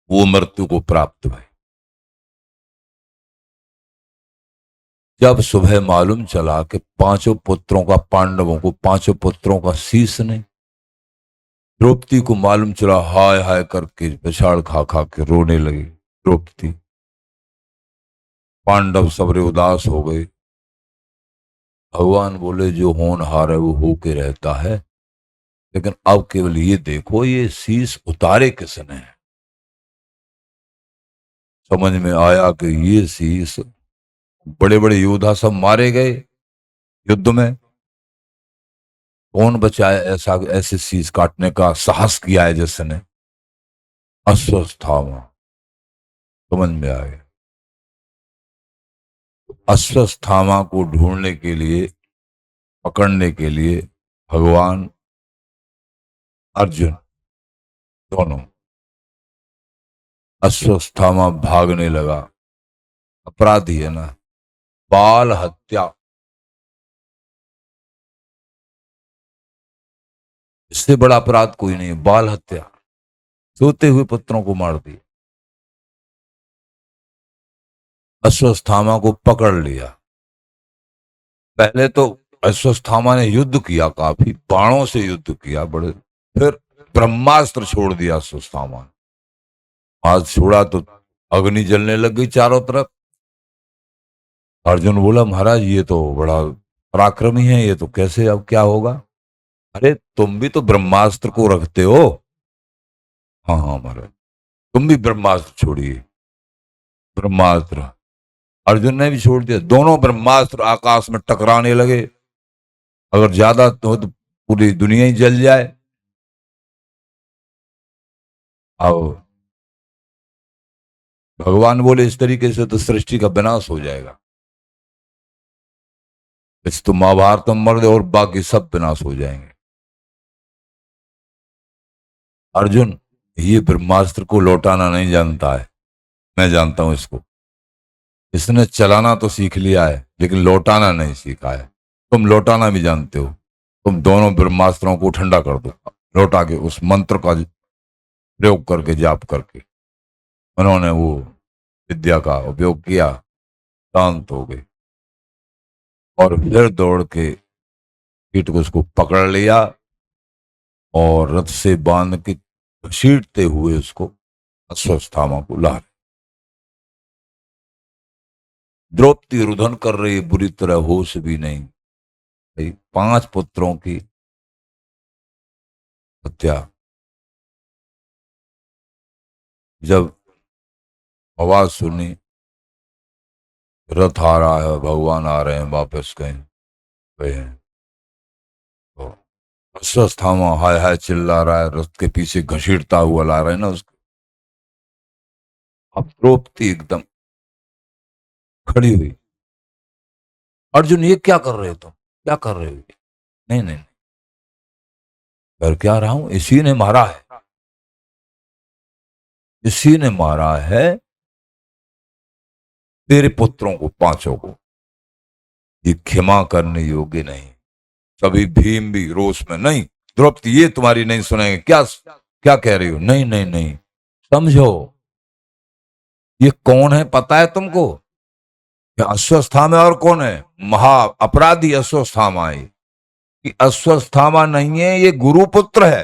वो मृत्यु को प्राप्त हुए। जब सुबह मालूम चला कि पांचों पुत्रों का, पांडवों को पांचों पुत्रों का शीश नहीं, द्रौपदी को मालूम चला, हाय हाय करके पिछाड़ खा खा के रोने लगी द्रौपदी। पांडव सबरे उदास हो गए। भगवान बोले जो होनहार है वो होके रहता है, लेकिन अब केवल ये देखो ये शीश उतारे किसने है। समझ में आया कि ये शीश, बड़े बड़े योद्धा सब मारे गए युद्ध में, कौन बचा है ऐसा ऐसे शीश काटने का साहस किया है जिसने? अश्वत्थामा। समझ में आ गया। अश्वत्थामा को ढूंढने के लिए, पकड़ने के लिए भगवान, अर्जुन, दोनों, अश्वत्थामा भागने लगा। अपराधी है ना, बाल हत्या, इससे बड़ा अपराध कोई नहीं है, बाल हत्या। सोते हुए पुत्रों को मार दिया। अश्वत्थामा को पकड़ लिया। पहले तो अश्वत्थामा ने युद्ध किया, काफी बाणों से युद्ध किया बड़े, फिर ब्रह्मास्त्र छोड़ दिया अश्वत्थामा ने। हाथ छोड़ा तो अग्नि जलने लग गई चारों तरफ। अर्जुन बोला महाराज ये तो बड़ा पराक्रमी है, ये तो कैसे, अब क्या होगा? अरे तुम भी तो ब्रह्मास्त्र को रखते हो। हाँ हाँ महाराज, तुम भी ब्रह्मास्त्र छोड़िए। ब्रह्मास्त्र अर्जुन ने भी छोड़ दिया। दोनों ब्रह्मास्त्र आकाश में टकराने लगे। अगर ज्यादा तो पूरी दुनिया ही जल जाए। अब भगवान बोले इस तरीके से तो सृष्टि का विनाश हो जाएगा, इस तो महाभारत में मर और बाकी सब विनाश हो जाएंगे। अर्जुन ये ब्रह्मास्त्र को लौटाना नहीं जानता है, मैं जानता हूं इसको। इसने चलाना तो सीख लिया है लेकिन लौटाना नहीं सीखा है। तुम लौटाना भी जानते हो। तुम दोनों ब्रह्मास्त्रों को ठंडा कर दो, लौटा के उस मंत्र का प्रयोग करके, जाप करके। उन्होंने वो विद्या का उपयोग किया, शांत हो गए और फिर दौड़ के कीट को उसको पकड़ लिया और रथ से बांध के घसीटते हुए उसको अश्वत्थामा को ला। द्रौपदी रुदन कर रही, बुरी तरह, होश भी नहीं। भाई 5 पुत्रों की हत्या। जब आवाज सुनी रथ आ रहा है, भगवान आ रहे हैं, वापस कहीं गए हैं, तो अश्वत्थामा हाय हाय चिल्ला रहा है, रथ के पीछे घसीटता हुआ ला रहे हैं ना उसको। अब द्रौपदी एकदम खड़ी हुई। अर्जुन ये क्या कर रहे हो तुम, क्या कर रहे हो? नहीं नहीं, कर क्या रहा हूं, इसी ने मारा है, इसी ने मारा है तेरे पुत्रों को, पांचों को। ये क्षमा करने योग्य नहीं। कभी भीम भी रोष में, नहीं द्रौपदी ये तुम्हारी नहीं सुनेंगे, क्या क्या कह रही हो? नहीं नहीं नहीं, समझो ये कौन है पता है तुमको? ये अश्वत्थामा और कौन है? महा अपराधी अश्वत्थामा है। कि अश्वत्थामा नहीं है, ये गुरुपुत्र है।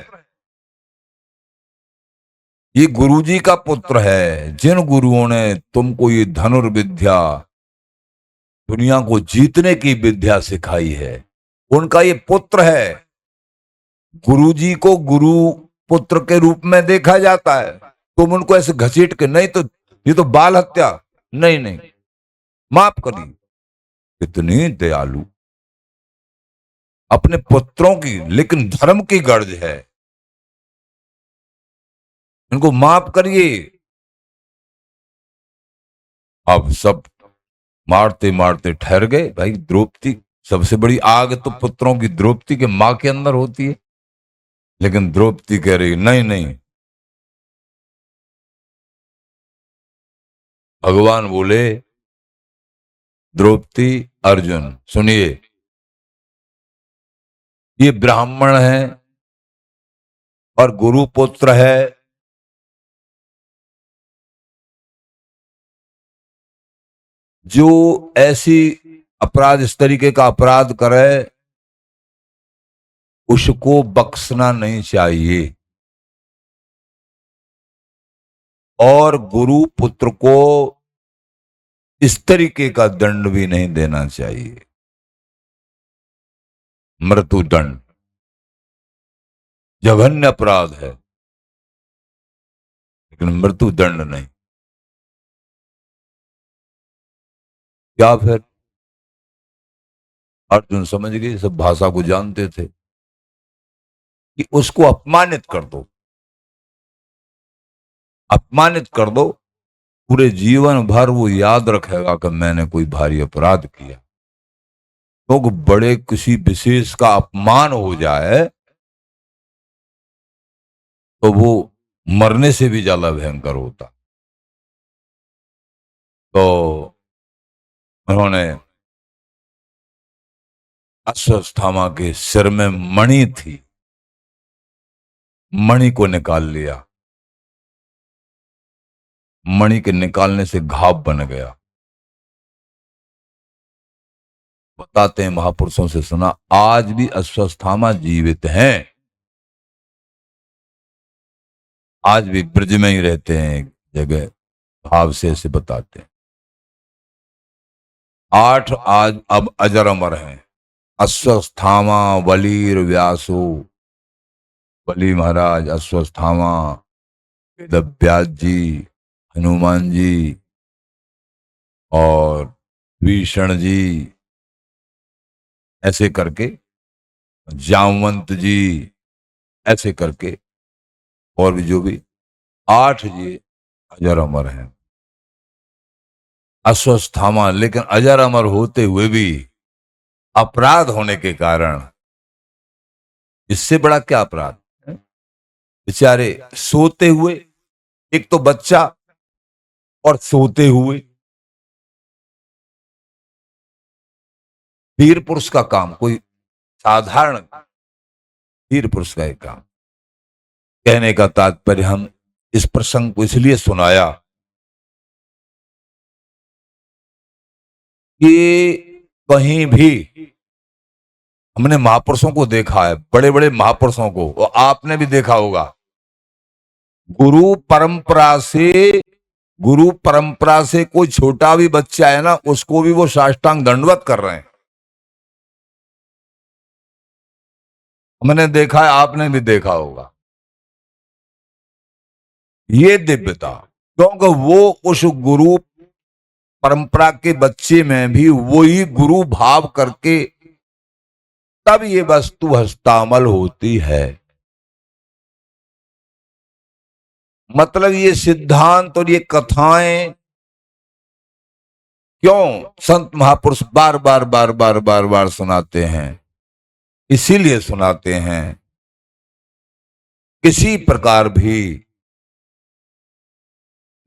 ये गुरुजी का पुत्र है। जिन गुरुओं ने तुमको ये धनुर्विद्या, दुनिया को जीतने की विद्या सिखाई है, उनका ये पुत्र है। गुरुजी को गुरु पुत्र के रूप में देखा जाता है। तुम उनको ऐसे घसीट के, नहीं तो ये तो बाल हत्या। नहीं नहीं, माफ करिए। कितनी दयालु, अपने पुत्रों की लेकिन धर्म की गर्ज है। इनको माफ करिए। अब सब मारते मारते ठहर गए। भाई द्रौपदी, सबसे बड़ी आग तो पुत्रों की द्रौपदी के मां के अंदर होती है, लेकिन द्रौपदी कह रही नहीं नहीं, भगवान बोले, द्रौपदी, अर्जुन सुनिए, ये ब्राह्मण है और गुरु पुत्र है, जो ऐसी अपराध, इस तरीके का अपराध करे उसको बख्शना नहीं चाहिए, और गुरु पुत्र को इस तरीके का दंड भी नहीं देना चाहिए, मृत्युदंड। जघन्य अपराध है लेकिन मृत्युदंड नहीं। क्या फिर? अर्जुन समझ गए, सब भाषा को जानते थे कि उसको अपमानित कर दो, अपमानित कर दो, पूरे जीवन भर वो याद रखेगा कि मैंने कोई भारी अपराध किया। तो बड़े किसी विशेष का अपमान हो जाए तो वो मरने से भी ज्यादा भयंकर होता। तो उन्होंने अश्वत्थामा के सिर में मणि थी, मणि को निकाल लिया। मणि के निकालने से घाव बन गया। बताते हैं, महापुरुषों से सुना, आज भी अश्वत्थामा जीवित हैं, आज भी ब्रज में ही रहते हैं एक जगह, भाव से ऐसे बताते हैं। 8 आज अब अजर अमर हैं, अश्वत्थामा, बलीर, व्यासो, बली महाराज, अश्वत्थामा, वेदव्यास जी, हनुमान जी और भीषण जी, ऐसे करके जामवंत जी, ऐसे करके और भी जो भी 8 जी अजर अमर हैं। अश्वत्थामा लेकिन अजर अमर होते हुए भी अपराध होने के कारण, इससे बड़ा क्या अपराध है? बेचारे सोते हुए, एक तो बच्चा और सोते हुए, वीर पुरुष का काम, कोई साधारण वीर पुरुष का एक काम। कहने का तात्पर्य, हम इस प्रसंग को इसलिए सुनाया कि कहीं भी हमने महापुरुषों को देखा है, बड़े बड़े महापुरुषों को, और आपने भी देखा होगा, गुरु परंपरा से, गुरु परंपरा से कोई छोटा भी बच्चा है ना, उसको भी वो साष्टांग दंडवत कर रहे हैं। हमने देखा है, आपने भी देखा होगा। ये दिव्यता, क्योंकि वो उस गुरु परंपरा के बच्चे में भी वही गुरु भाव करके तब ये वस्तु हस्तामल होती है। मतलब ये सिद्धांत और ये कथाएं क्यों संत महापुरुष बार बार बार बार बार बार सुनाते हैं? इसीलिए सुनाते हैं, किसी प्रकार भी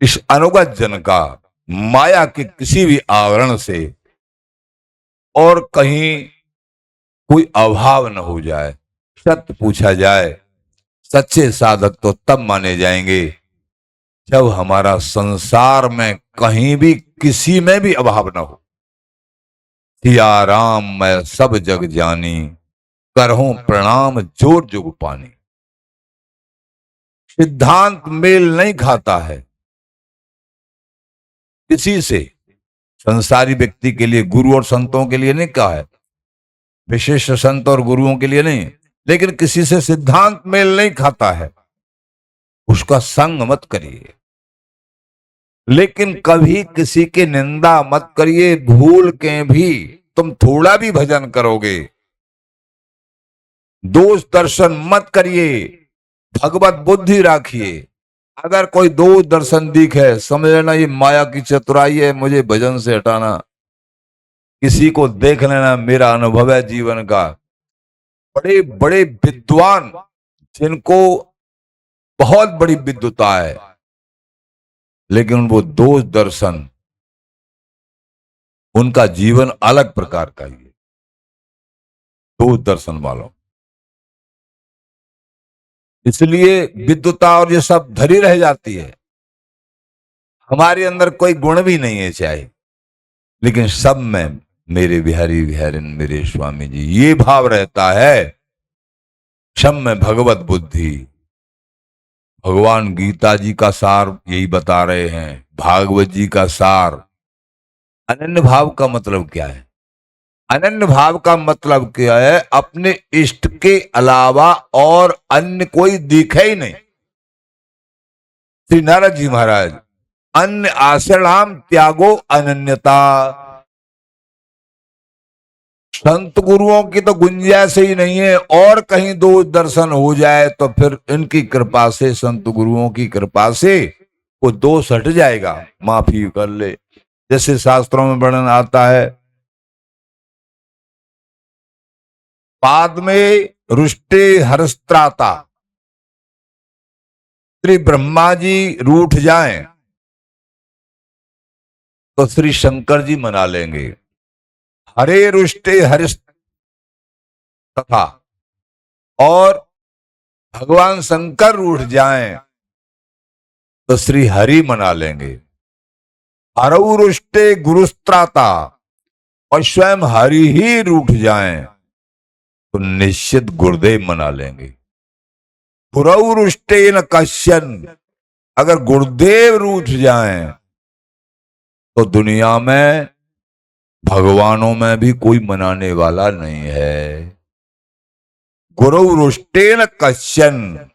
इस अनुगत जन का माया के किसी भी आवरण से और कहीं कोई अभाव न हो जाए। सत्य पूछा जाए, सच्चे साधक तो तब माने जाएंगे जब हमारा संसार में कहीं भी किसी में भी अभाव न हो। सिया राम मैं सब जग जानी, करहूं प्रणाम जोर जुग पानी। सिद्धांत मेल नहीं खाता है किसी से, संसारी व्यक्ति के लिए, गुरु और संतों के लिए नहीं कहा है, विशिष्ट संत और गुरुओं के लिए नहीं, लेकिन किसी से सिद्धांत मेल नहीं खाता है, उसका संग मत करिए। लेकिन कभी किसी की निंदा मत करिए, भूल के भी तुम थोड़ा भी भजन करोगे, दोष दर्शन मत करिए, भगवत बुद्धि राखिए। अगर कोई दोष दर्शन दिखे, समझ लेना ये माया की चतुराई है, मुझे भजन से हटाना। किसी को देख लेना, मेरा अनुभव है जीवन का, बड़े बड़े विद्वान जिनको बहुत बड़ी विद्वता है, लेकिन वो दोष दर्शन, उनका जीवन अलग प्रकार का ही है। दोष दर्शन वालों, इसलिए विद्वता और ये सब धरी रह जाती है। हमारे अंदर कोई गुण भी नहीं है चाहे, लेकिन सब में मेरे बिहारी बिहारिन मेरे स्वामी जी ये भाव रहता है। सब में भगवत बुद्धि। भगवान गीता जी का सार यही बता रहे हैं, भागवत जी का सार। अनन्य भाव का मतलब क्या है? अनन्य भाव का मतलब क्या है? अपने इष्ट के अलावा और अन्य कोई दिखे ही नहीं। श्री नारद जी महाराज, अन्य आश्रणाम त्यागो अनन्यता। संत गुरुओं की तो गुंजाइश ही नहीं है, और कहीं दोष दर्शन हो जाए तो फिर इनकी कृपा से, संत गुरुओं की कृपा से वो दोष हट जाएगा, माफी कर ले। जैसे शास्त्रों में वर्णन आता है, पाद में रुष्टे हरस्त्राता। श्री ब्रह्मा जी रूठ जाएं तो श्री शंकर जी मना लेंगे। हरे रुष्टे हरिस्त तथा, और भगवान शंकर रूठ जाएं तो श्री हरि मना लेंगे। हरऊ रुष्टे गुरुस्त्राता, और स्वयं हरि ही रूठ जाएं तो निश्चित गुरुदेव मना लेंगे। गुरु रुष्टे न कश्यन, अगर गुरुदेव रूठ जाएं तो दुनिया में भगवानों में भी कोई मनाने वाला नहीं है। गुरु रुष्टे न कश्यन,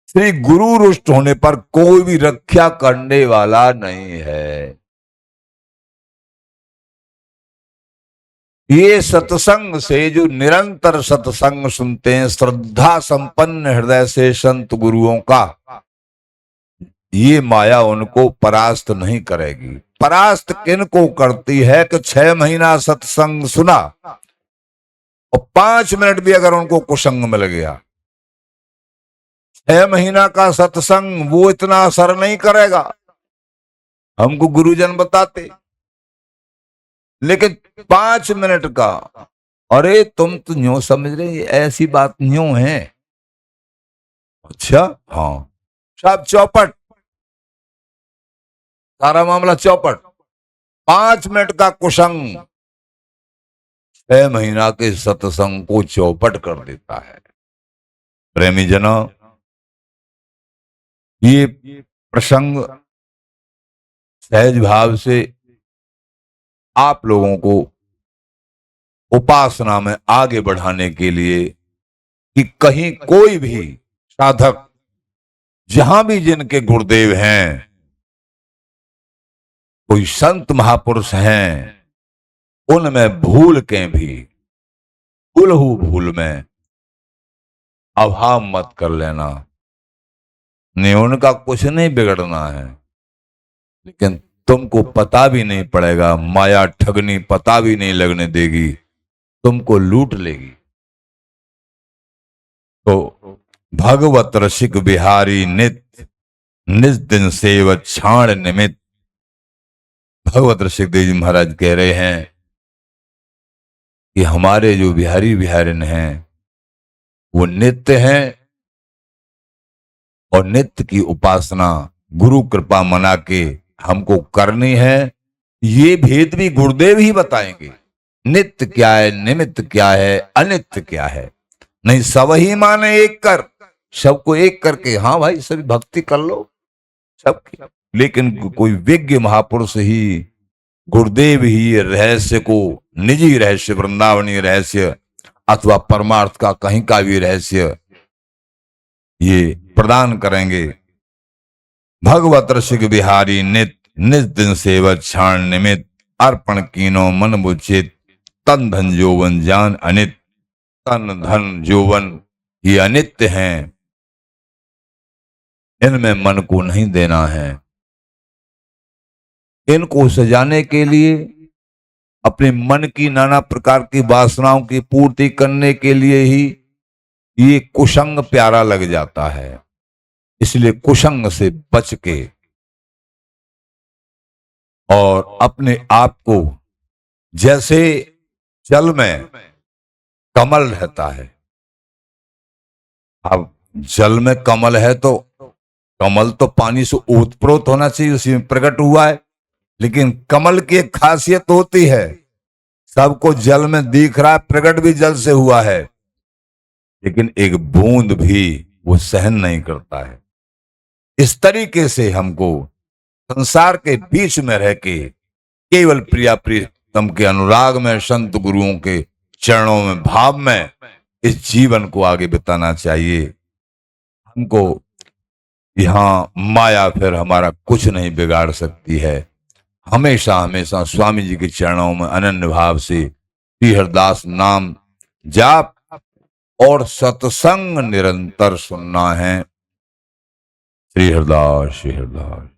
श्री गुरु रुष्ट होने पर कोई भी रक्षा करने वाला नहीं है। ये सत्संग से जो निरंतर सत्संग सुनते हैं, श्रद्धा संपन्न हृदय से संत गुरुओं का, ये माया उनको परास्त नहीं करेगी। परास्त किन को करती है कि 6 महीना सत्संग सुना और 5 मिनट भी अगर उनको कुसंग मिल गया, 6 महीना का सत्संग वो इतना असर नहीं करेगा, हमको गुरुजन बताते। लेकिन 5 मिनट का, अरे तुम तो यूं समझ रहे ऐसी बात यूं है, अच्छा हाँ, सब चौपट, सारा मामला चौपट। 5 मिनट का कुसंग 6 महीना के सत्संग को चौपट कर देता है। प्रेमी जनों, ये प्रसंग सहज भाव से आप लोगों को उपासना में आगे बढ़ाने के लिए, कि कहीं कोई भी साधक जहां भी जिनके गुरुदेव हैं, कोई संत महापुरुष हैं, उनमें भूल के भी, भूल में अभाव मत कर लेना। नहीं, उनका कुछ नहीं बिगड़ना है, लेकिन तुमको पता भी नहीं पड़ेगा, माया ठगनी पता भी नहीं लगने देगी, तुमको लूट लेगी। तो भगवत रसिक बिहारी नित्य निज दिन सेवत छाण निमित्त, भगवत रसिक देव जी महाराज कह रहे हैं कि हमारे जो बिहारी बिहारिन हैं वो नित्य हैं, और नित्य की उपासना गुरु कृपा मना के हमको करनी है। ये भेद भी गुरुदेव ही बताएंगे, नित्य क्या है, निमित्त क्या है, अनित्य क्या है। नहीं, सब ही माने एक कर, सबको एक करके हाँ भाई सभी भक्ति कर लो सबकी, लेकिन कोई विज्ञ महापुरुष ही, गुरुदेव ही रहस्य को, निजी रहस्य, वृंदावनी रहस्य अथवा परमार्थ का कहीं का भी रहस्य ये प्रदान करेंगे। भगवत रसिक बिहारी नित्य निज दिन सेवत क्षण निमित्त, अर्पण कीनो मन बुचित, तन धन जोवन जान अनित। तन धन जोवन ये अनित्य हैं, इनमें मन को नहीं देना है। इनको सजाने के लिए, अपने मन की नाना प्रकार की वासनाओं की पूर्ति करने के लिए ही ये कुसंग प्यारा लग जाता है। इसलिए कुसंग से बच के और अपने आप को, जैसे जल में कमल रहता है, अब जल में कमल है तो कमल तो पानी से ओतप्रोत होना चाहिए, उसी में प्रकट हुआ है। लेकिन कमल की एक खासियत होती है, सबको जल में दिख रहा है, प्रकट भी जल से हुआ है, लेकिन एक बूंद भी वो सहन नहीं करता है। इस तरीके से हमको संसार के बीच में रह के केवल प्रिया प्रीतम के अनुराग में, संत गुरुओं के चरणों में, भाव में इस जीवन को आगे बिताना चाहिए। हमको यहाँ माया फिर हमारा कुछ नहीं बिगाड़ सकती है। हमेशा हमेशा स्वामी जी के चरणों में अनन्य भाव से श्री हरदास नाम जाप और सत्संग निरंतर सुनना है। श्री हरदास, श्री हरदास।